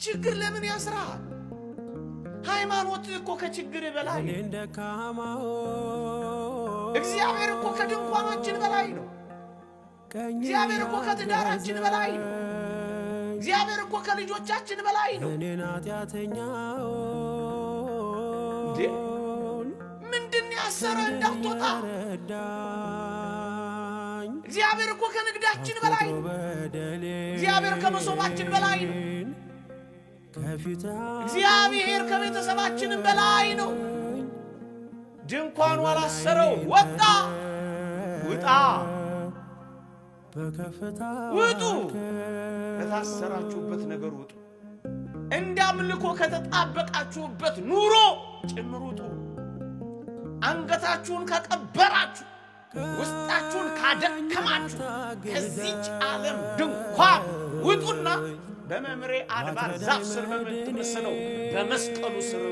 ችግር ለምን ያስራል ሃይማኖት እኮ ከችግር በላይ እግዚአብሔር እኮ ከድንኳናችን በላይ ነው እግዚአብሔር እኮ ከትዳራችን በላይ ነው እግዚአብሔር እኮ ከልጆቻችን በላይ ነው ምንድን ያሰረ እንዳትወጣ እግዚአብሔር እኮ ከንግዳችን በላይ ነው እግዚአብሔር ከመሶባችን በላይ ነው እግዚአብሔር ከቤተሰባችን በላይ ነው ድንኳኑ አላሰረው ወጣ ውጣ ውጡ ከታሰራችሁበት ነገር ውጡ እንዳምልኮ ከተጣበቃችሁበት ኑሮ ጭምሩጡ አንገታችሁን ከቀበራችሁ ውስጣችሁን ካደከማችሁ ከዚህ ዓለም ድንኳን ውጡና በመምሬ አድባር ዛፍ ስር በምትመስለው በመስቀሉ ስር